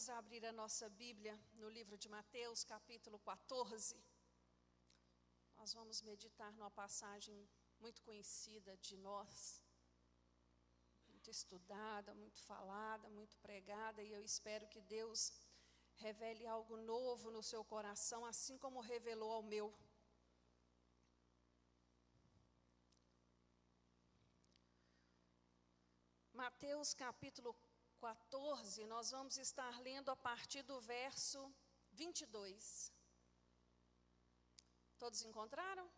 Vamos abrir a nossa Bíblia no livro de Mateus, capítulo 14. Nós vamos meditar numa passagem muito conhecida de nós, muito estudada, muito falada, muito pregada, e eu espero que Deus revele algo novo no seu coração, assim como revelou ao meu. Mateus capítulo 14, nós vamos estar lendo a partir do verso 22. Todos encontraram?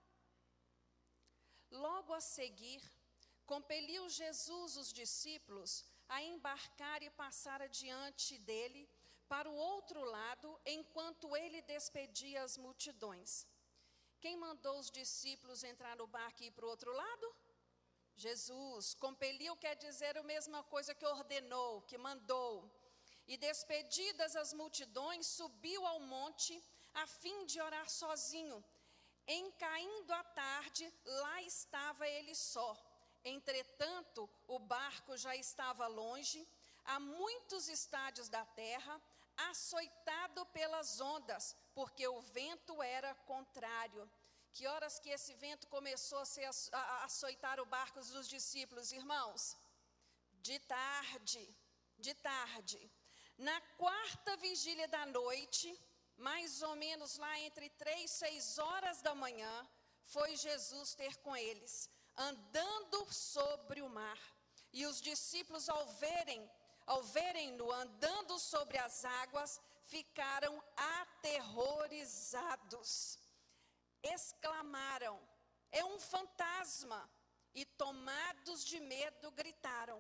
Logo a seguir, compeliu Jesus os discípulos a embarcar e passar adiante dele para o outro lado, enquanto ele despedia as multidões. Quem mandou os discípulos entrar no barco e ir para o outro lado? Jesus. Compeliu quer dizer a mesma coisa que ordenou, que mandou. E despedidas as multidões, subiu ao monte a fim de orar sozinho. Em caindo a tarde, lá estava ele só. Entretanto, o barco já estava longe, a muitos estádios da terra, açoitado pelas ondas, porque o vento era contrário. Que horas que esse vento começou a açoitar o barco dos discípulos, irmãos? De tarde. Na quarta vigília da noite, mais ou menos lá entre 3 e 6 horas da manhã, foi Jesus ter com eles, andando sobre o mar. E os discípulos, ao verem-no andando sobre as águas, ficaram aterrorizados. Exclamaram: é um fantasma! E tomados de medo gritaram.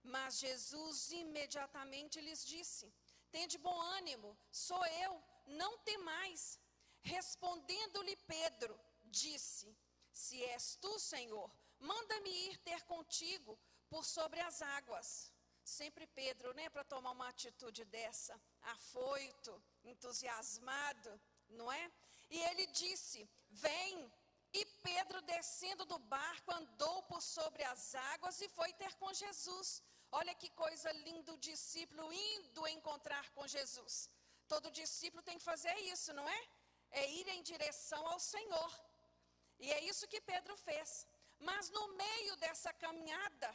Mas Jesus imediatamente lhes disse: tende bom ânimo, sou eu, não temais. Respondendo-lhe Pedro, disse: se és tu, Senhor, manda-me ir ter contigo por sobre as águas. Sempre Pedro, para tomar uma atitude dessa, afoito, entusiasmado, não é? E ele disse: vem. E Pedro, descendo do barco, andou por sobre as águas e foi ter com Jesus. Olha que coisa linda, o discípulo indo encontrar com Jesus. Todo discípulo tem que fazer isso, não é? É ir em direção ao Senhor. E é isso que Pedro fez. Mas no meio dessa caminhada,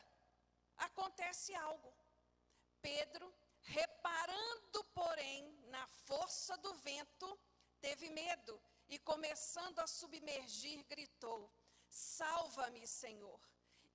acontece algo. Pedro, reparando, porém, na força do vento, teve medo e, começando a submergir, gritou: salva-me, Senhor.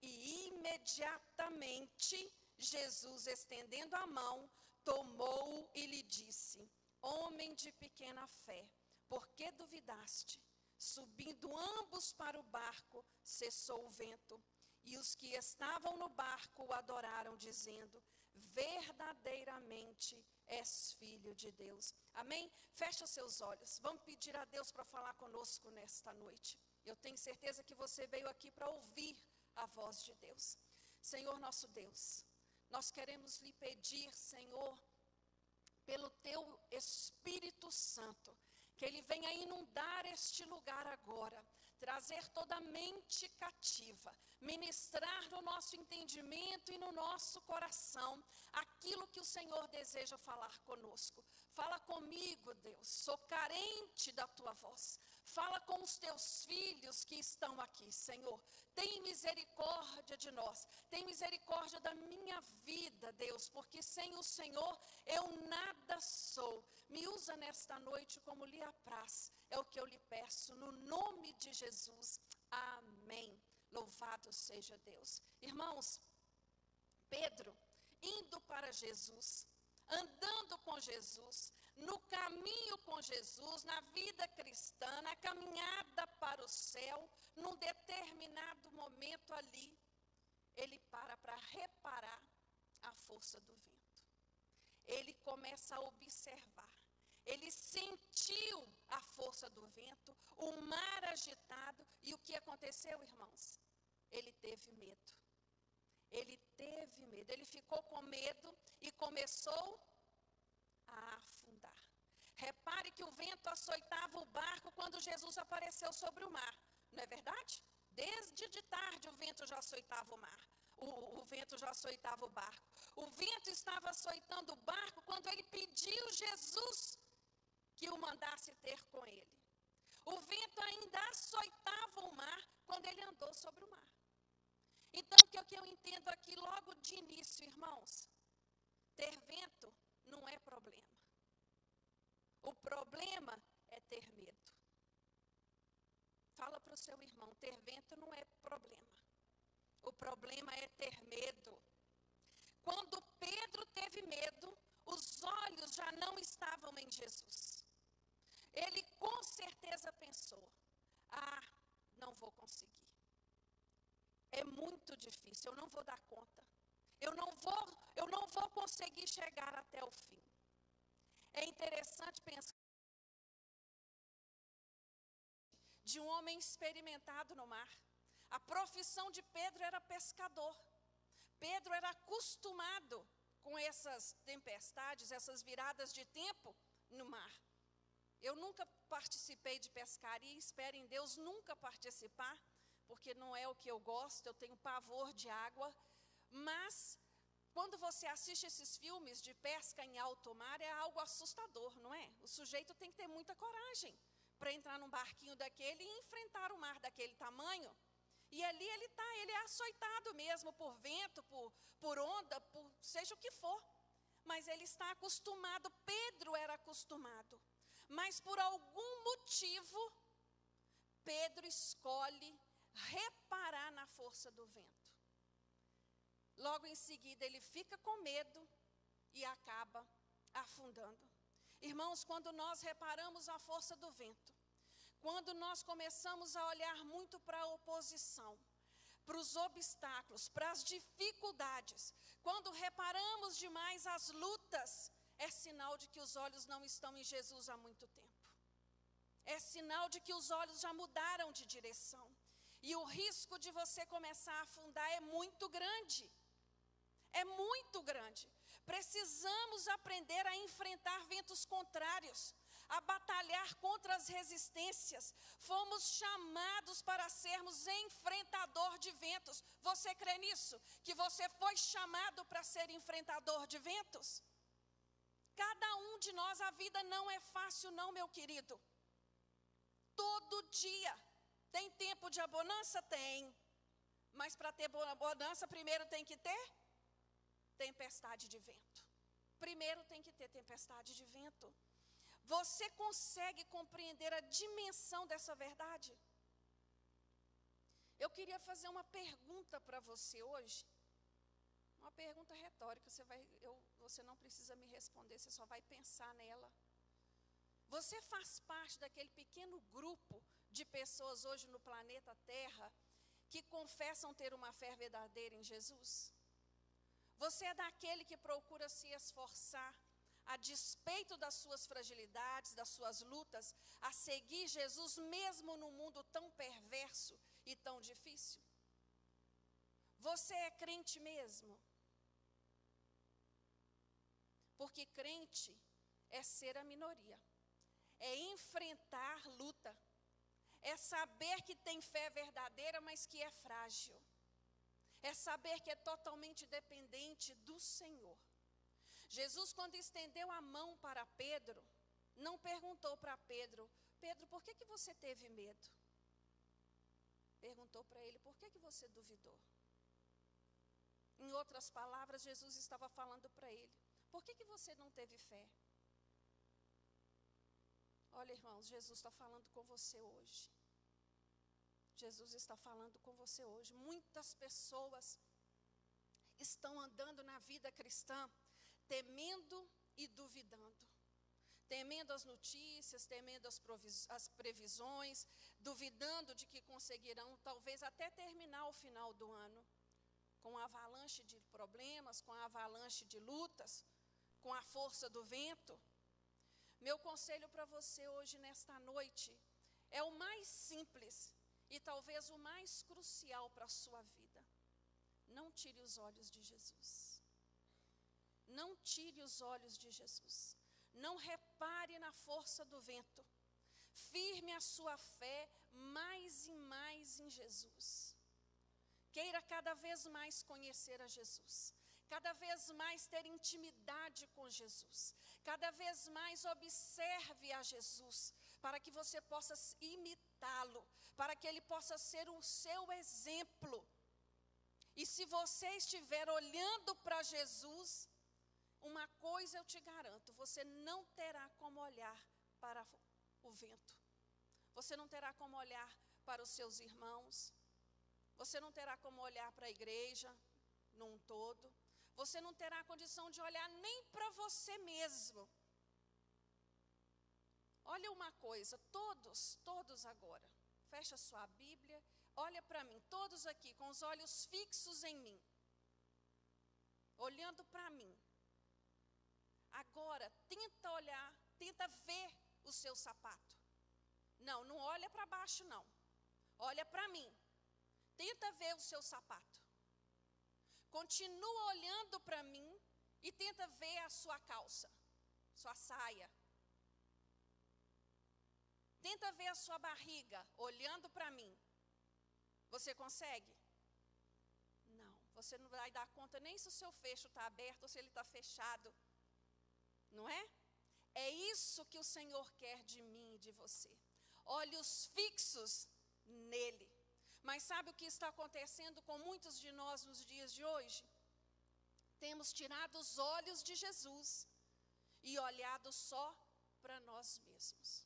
E imediatamente Jesus, estendendo a mão, tomou-o e lhe disse: homem de pequena fé, por que duvidaste? Subindo ambos para o barco, cessou o vento. E os que estavam no barco o adoraram, dizendo: verdadeiramente és filho de Deus. Amém? Fecha seus olhos. Vamos pedir a Deus para falar conosco nesta noite. Eu tenho certeza que você veio aqui para ouvir a voz de Deus. Senhor nosso Deus, nós queremos lhe pedir, Senhor, pelo teu Espírito Santo, que ele venha inundar este lugar agora, trazer toda a mente cativa, ministrar no nosso entendimento e no nosso coração aquilo que o Senhor deseja falar conosco. Fala comigo, Deus, sou carente da tua voz. Fala com os teus filhos que estão aqui, Senhor. Tem misericórdia de nós, tem misericórdia da minha vida, Deus, porque sem o Senhor eu nada sou. Me usa nesta noite como lhe apraz, é o que eu lhe peço, no nome de Jesus, amém. Louvado seja Deus. Irmãos, Pedro, indo para Jesus, andando com Jesus, no caminho com Jesus, na vida cristã, na caminhada para o céu, num determinado momento ali, ele para reparar a força do vento. Ele começa a observar. Ele sentiu a força do vento, o mar agitado. E o que aconteceu, irmãos? Ele teve medo. Ele teve medo. Ele ficou com medo e começou a afundar. Repare que o vento açoitava o barco quando Jesus apareceu sobre o mar. Não é verdade? Desde de tarde o vento já açoitava o mar. O vento já açoitava o barco. O vento estava açoitando o barco quando ele pediu Jesus que o mandasse ter com ele. O vento ainda açoitava o mar quando ele andou sobre o mar. Então, o que eu entendo aqui logo de início, irmãos, ter vento não é problema. O problema é ter medo. Fala para o seu irmão, ter vento não é problema. O problema é ter medo. Quando Pedro teve medo, os olhos já não estavam em Jesus. Ele com certeza pensou, não vou conseguir. É muito difícil, eu não vou dar conta. Eu não vou conseguir chegar até o fim. É interessante pensar de um homem experimentado no mar. A profissão de Pedro era pescador. Pedro era acostumado com essas tempestades, essas viradas de tempo no mar. Eu nunca participei de pescaria e espero em Deus nunca participar, porque não é o que eu gosto, eu tenho pavor de água. Mas, quando você assiste esses filmes de pesca em alto mar, é algo assustador, não é? O sujeito tem que ter muita coragem para entrar num barquinho daquele e enfrentar o mar daquele tamanho. E ali ele é açoitado mesmo por vento, por onda, por seja o que for. Mas ele está acostumado, Pedro era acostumado. Mas por algum motivo, Pedro escolhe reparar na força do vento. Logo em seguida, ele fica com medo e acaba afundando. Irmãos, quando nós reparamos a força do vento, quando nós começamos a olhar muito para a oposição, para os obstáculos, para as dificuldades, quando reparamos demais as lutas, é sinal de que os olhos não estão em Jesus há muito tempo. É sinal de que os olhos já mudaram de direção. E o risco de você começar a afundar é muito grande. É muito grande. Precisamos aprender a enfrentar ventos contrários, a batalhar contra as resistências. Fomos chamados para sermos enfrentador de ventos. Você crê nisso? Que você foi chamado para ser enfrentador de ventos? Cada um de nós, a vida não é fácil não, meu querido. Todo dia. Tem tempo de abonança? Tem. Mas para ter abonança, primeiro tem que ter tempestade de vento. Primeiro tem que ter tempestade de vento. Você consegue compreender a dimensão dessa verdade? Eu queria fazer uma pergunta para você hoje. Uma pergunta retórica, você não precisa me responder, você só vai pensar nela. Você faz parte daquele pequeno grupo de pessoas hoje no planeta Terra que confessam ter uma fé verdadeira em Jesus? Você é daquele que procura se esforçar, a despeito das suas fragilidades, das suas lutas, a seguir Jesus mesmo num mundo tão perverso e tão difícil? Você é crente mesmo? Porque crente é ser a minoria, é enfrentar luta, é saber que tem fé verdadeira, mas que é frágil, é saber que é totalmente dependente do Senhor. Jesus, quando estendeu a mão para Pedro, não perguntou para Pedro, Pedro, por que você teve medo? Perguntou para ele, por que você duvidou? Em outras palavras, Jesus estava falando para ele, por que você não teve fé? Olha, irmãos, Jesus está falando com você hoje. Jesus está falando com você hoje. Muitas pessoas estão andando na vida cristã temendo e duvidando. Temendo as notícias, temendo as previsões, duvidando de que conseguirão talvez até terminar o final do ano, com a avalanche de problemas, com a avalanche de lutas, com a força do vento. Meu conselho para você hoje, nesta noite, é o mais simples e talvez o mais crucial para a sua vida. Não tire os olhos de Jesus. Não tire os olhos de Jesus. Não repare na força do vento. Firme a sua fé mais e mais em Jesus. Queira cada vez mais conhecer a Jesus. cada vez mais ter intimidade com Jesus, cada vez mais observe a Jesus, para que você possa imitá-lo, para que ele possa ser o seu exemplo. E se você estiver olhando para Jesus, uma coisa eu te garanto, você não terá como olhar para o vento, você não terá como olhar para os seus irmãos, você não terá como olhar para a igreja num todo, você não terá condição de olhar nem para você mesmo. Olha uma coisa, todos agora, fecha sua Bíblia, olha para mim, todos aqui com os olhos fixos em mim, olhando para mim. Agora, tenta olhar, tenta ver o seu sapato. Não olha para baixo não, olha para mim, tenta ver o seu sapato. Continua olhando para mim e tenta ver a sua calça, sua saia. Tenta ver a sua barriga, olhando para mim. Você consegue? Não, você não vai dar conta nem se o seu fecho está aberto ou se ele está fechado. Não é? É isso que o Senhor quer de mim e de você. Olhos fixos nele. Mas sabe o que está acontecendo com muitos de nós nos dias de hoje? Temos tirado os olhos de Jesus e olhado só para nós mesmos.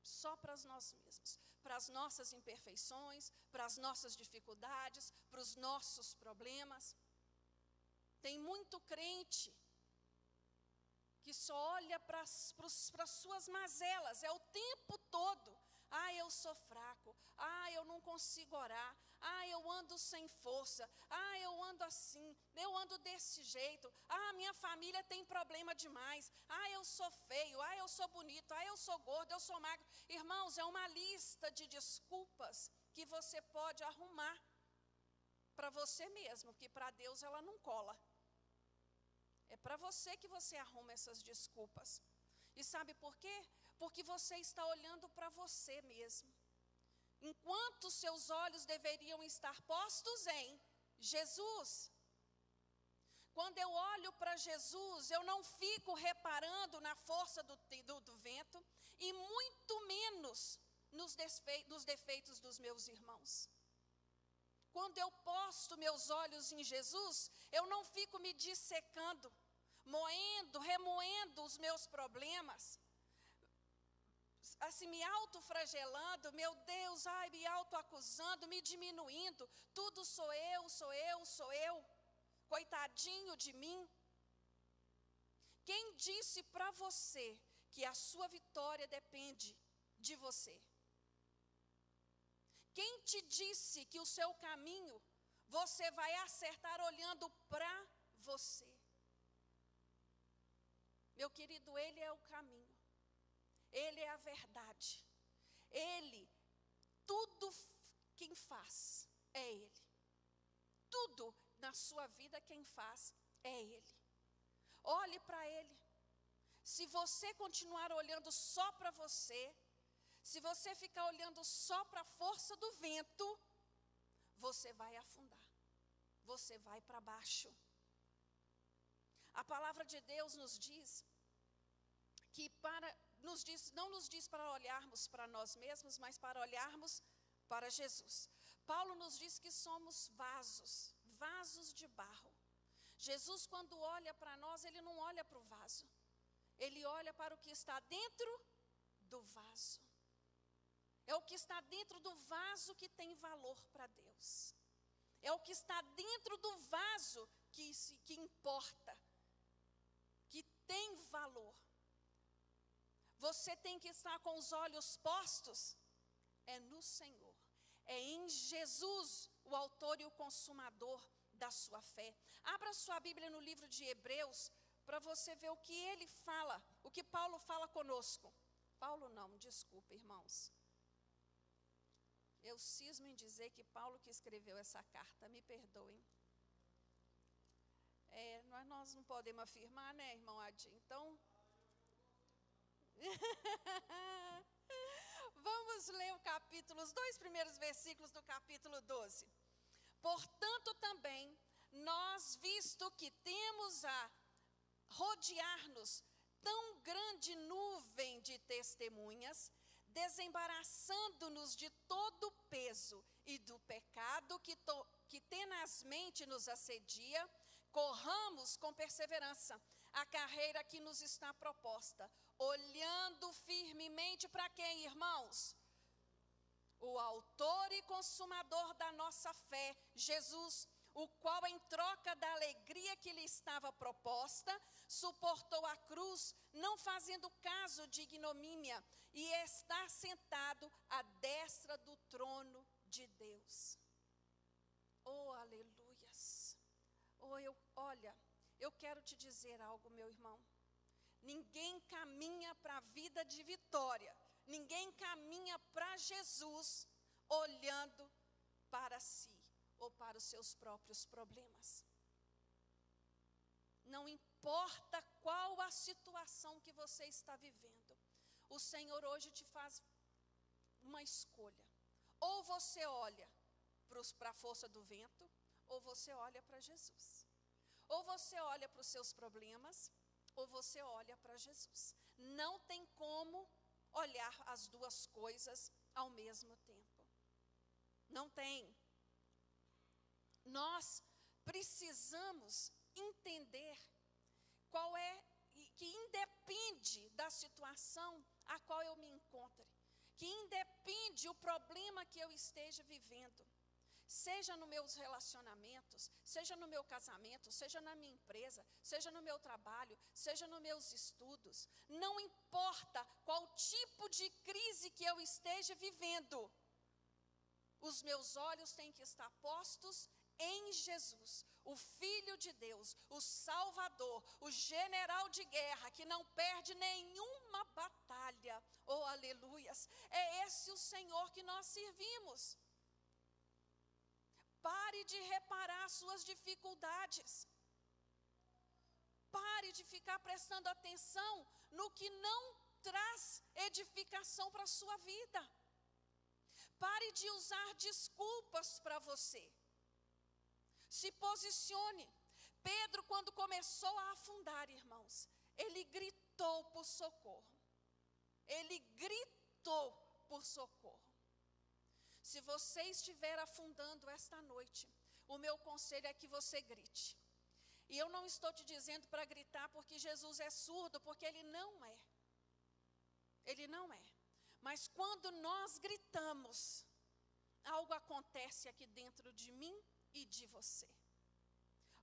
Só para nós mesmos, para as nossas imperfeições, para as nossas dificuldades, para os nossos problemas. Tem muito crente que só olha para as suas mazelas, é o tempo todo. Eu sou fraco, eu não consigo orar, eu ando sem força, eu ando assim, eu ando desse jeito, minha família tem problema demais, eu sou feio, eu sou bonito, eu sou gordo, eu sou magro. Irmãos, é uma lista de desculpas que você pode arrumar para você mesmo, que para Deus ela não cola. É para você que você arruma essas desculpas. E sabe por quê? Porque você está olhando para você mesmo. Enquanto seus olhos deveriam estar postos em Jesus. Quando eu olho para Jesus, eu não fico reparando na força do vento e muito menos nos defeitos dos meus irmãos. Quando eu posto meus olhos em Jesus, eu não fico me dissecando, remoendo os meus problemas, assim, me autoflagelando, meu Deus, me autoacusando, me diminuindo, tudo sou eu, coitadinho de mim. Quem disse para você que a sua vitória depende de você? Quem te disse que o seu caminho você vai acertar olhando para você? Meu querido, Ele é o caminho. Ele é a verdade. Ele, tudo quem faz é Ele. Tudo na sua vida quem faz é Ele. Olhe para Ele. Se você continuar olhando só para você, se você ficar olhando só para a força do vento, você vai afundar. Você vai para baixo. A palavra de Deus nos diz que não nos diz para olharmos para nós mesmos, mas para olharmos para Jesus. Paulo nos diz que somos vasos de barro. Jesus, quando olha para nós, ele não olha para o vaso. Ele olha para o que está dentro do vaso. É o que está dentro do vaso que tem valor para Deus. É o que está dentro do vaso que importa, que tem valor. Você tem que estar com os olhos postos no Senhor. É em Jesus, o autor e o consumador da sua fé. Abra sua Bíblia no livro de Hebreus, para você ver o que ele fala, o que Paulo fala conosco. Paulo não, desculpa, irmãos. Eu cismo em dizer que Paulo que escreveu essa carta, me perdoem. Nós não podemos afirmar, né, irmão Adi? Então, vamos ler os 2 primeiros versículos do capítulo 12. Portanto, também, nós, visto que temos a rodear-nos tão grande nuvem de testemunhas, desembaraçando-nos de todo o peso e do pecado que tenazmente nos assedia, corramos com perseverança a carreira que nos está proposta, olhando firmemente para quem, irmãos? O autor e consumador da nossa fé, Jesus, o qual, em troca da alegria que lhe estava proposta, suportou a cruz, não fazendo caso de ignomínia, e está sentado à destra do trono de Deus. Oh, aleluias! Olha, eu quero te dizer algo, meu irmão. Ninguém caminha para a vida de vitória, ninguém caminha para Jesus olhando para si ou para os seus próprios problemas. Não importa qual a situação que você está vivendo, o Senhor hoje te faz uma escolha. Ou você olha para a força do vento, ou você olha para Jesus. Ou você olha para os seus problemas, ou você olha para Jesus. Não tem como olhar as duas coisas ao mesmo tempo. Não tem. Nós precisamos entender que independe da situação a qual eu me encontre, que independe o problema que eu esteja vivendo, seja nos meus relacionamentos, seja no meu casamento, seja na minha empresa, seja no meu trabalho, seja nos meus estudos, não importa qual tipo de crise que eu esteja vivendo, os meus olhos têm que estar postos em Jesus, o Filho de Deus, o Salvador, o general de guerra, que não perde nenhuma batalha. Oh, aleluias! É esse o Senhor que nós servimos. Pare de reparar suas dificuldades. Pare de ficar prestando atenção no que não traz edificação para a sua vida. Pare de usar desculpas para você. Se posicione. Pedro, quando começou a afundar, irmãos, ele gritou por socorro. Ele gritou por socorro. Se você estiver afundando esta noite, o meu conselho é que você grite. E eu não estou te dizendo para gritar porque Jesus é surdo, porque Ele não é. Ele não é. Mas quando nós gritamos, algo acontece aqui dentro de mim e de você.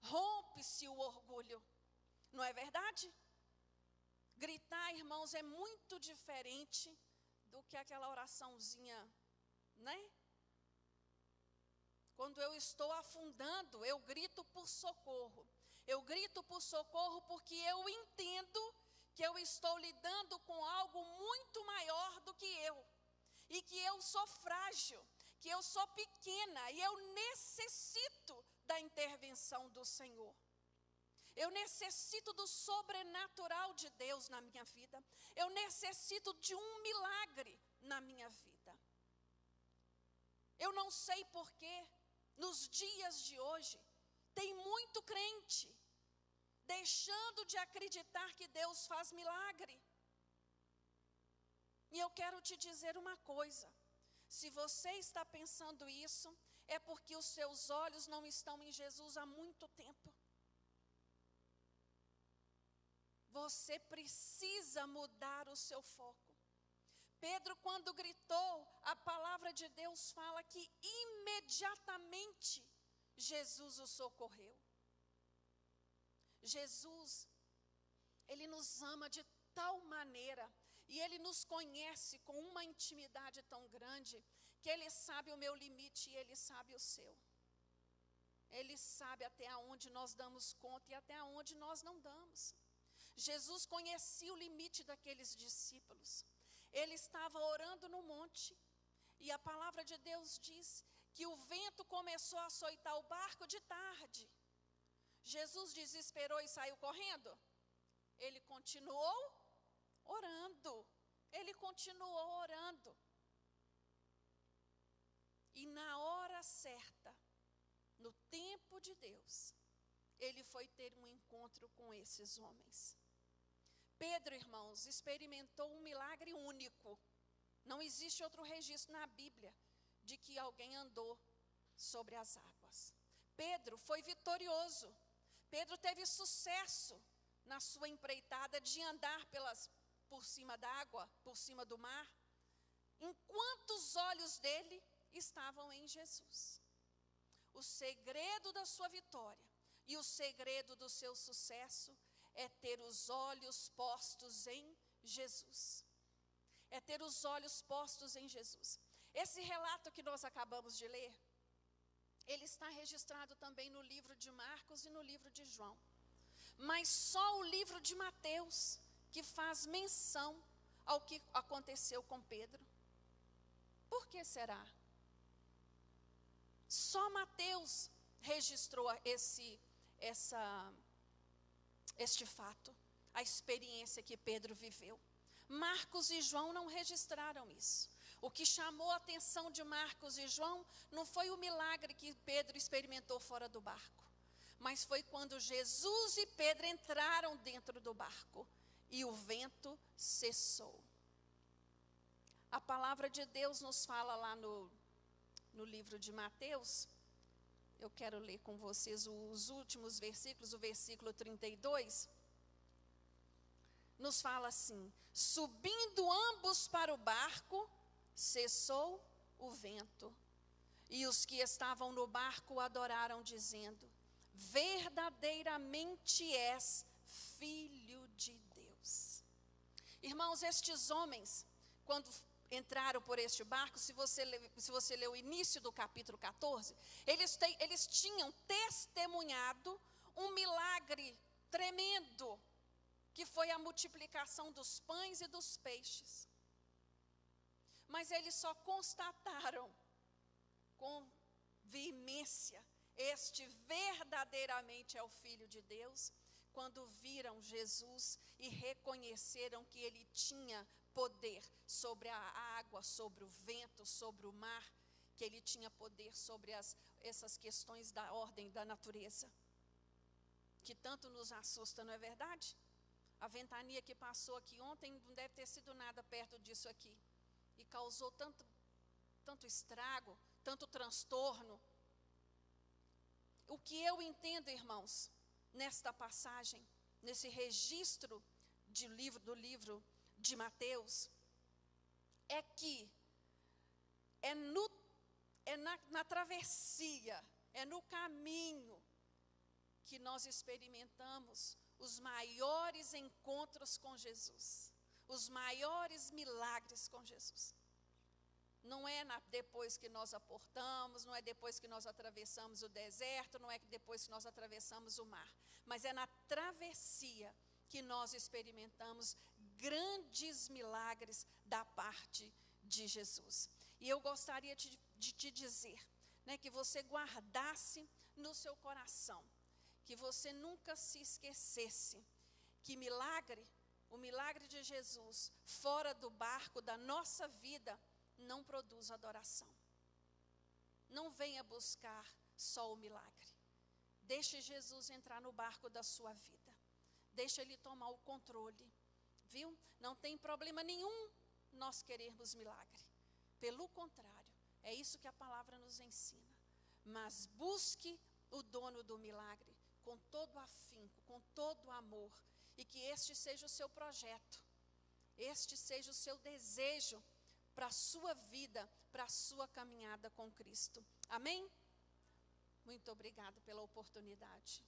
Rompe-se o orgulho, não é verdade? Gritar, irmãos, é muito diferente do que aquela oraçãozinha, né? Quando eu estou afundando, eu grito por socorro. Eu grito por socorro porque eu entendo que eu estou lidando com algo muito maior do que eu. E que eu sou frágil, que eu sou pequena e eu necessito da intervenção do Senhor. Eu necessito do sobrenatural de Deus na minha vida. Eu necessito de um milagre na minha vida. Eu não sei porquê, nos dias de hoje, tem muito crente deixando de acreditar que Deus faz milagre. E eu quero te dizer uma coisa. Se você está pensando isso, é porque os seus olhos não estão em Jesus há muito tempo. Você precisa mudar o seu foco. Pedro, quando gritou, a palavra de Deus fala que imediatamente Jesus o socorreu. Jesus, Ele nos ama de tal maneira, e Ele nos conhece com uma intimidade tão grande, que Ele sabe o meu limite e Ele sabe o seu. Ele sabe até onde nós damos conta e até onde nós não damos. Jesus conhecia o limite daqueles discípulos. Ele estava orando no monte, e a palavra de Deus diz que o vento começou a açoitar o barco de tarde. Jesus desesperou e saiu correndo? Ele continuou orando. Ele continuou orando. E na hora certa, no tempo de Deus, ele foi ter um encontro com esses homens. Pedro, irmãos, experimentou um milagre único. Não existe outro registro na Bíblia de que alguém andou sobre as águas. Pedro foi vitorioso. Pedro teve sucesso na sua empreitada de andar por cima da água, por cima do mar, enquanto os olhos dele estavam em Jesus. O segredo da sua vitória e o segredo do seu sucesso é ter os olhos postos em Jesus. É ter os olhos postos em Jesus. Esse relato que nós acabamos de ler, ele está registrado também no livro de Marcos e no livro de João. Mas só o livro de Mateus que faz menção ao que aconteceu com Pedro. Por que será? Só Mateus registrou este fato, a experiência que Pedro viveu. Marcos e João não registraram isso. O que chamou a atenção de Marcos e João não foi o milagre que Pedro experimentou fora do barco, mas foi quando Jesus e Pedro entraram dentro do barco e o vento cessou. A palavra de Deus nos fala lá no livro de Mateus. Eu quero ler com vocês os últimos versículos, o versículo 32. Nos fala assim: subindo ambos para o barco, cessou o vento. E os que estavam no barco o adoraram, dizendo: verdadeiramente és filho de Deus. Irmãos, estes homens, quando entraram por este barco, se você ler o início do capítulo 14, eles tinham testemunhado um milagre tremendo, que foi a multiplicação dos pães e dos peixes. Mas eles só constataram com veemência: este verdadeiramente é o Filho de Deus, quando viram Jesus e reconheceram que ele tinha poder sobre a água, sobre o vento, sobre o mar, que ele tinha poder sobre essas questões da ordem da natureza, que tanto nos assusta, não é verdade? A ventania que passou aqui ontem não deve ter sido nada perto disso aqui, e causou tanto estrago, tanto transtorno. O que eu entendo, irmãos, nesta passagem, nesse registro do livro de Mateus, é que na travessia, é no caminho que nós experimentamos os maiores encontros com Jesus, os maiores milagres com Jesus. Não é depois que nós aportamos, não é depois que nós atravessamos o deserto, não é depois que nós atravessamos o mar, mas é na travessia que nós experimentamos grandes milagres da parte de Jesus. E eu gostaria de te dizer, que você guardasse no seu coração, que você nunca se esquecesse que o milagre de Jesus fora do barco da nossa vida não produz adoração. Não venha buscar só o milagre. Deixe Jesus entrar no barco da sua vida. Deixe ele tomar o controle. Viu? Não tem problema nenhum nós querermos milagre. Pelo contrário, é isso que a palavra nos ensina. Mas busque o dono do milagre com todo afinco, com todo amor, e que este seja o seu projeto, este seja o seu desejo para a sua vida, para a sua caminhada com Cristo. Amém? Muito obrigada pela oportunidade.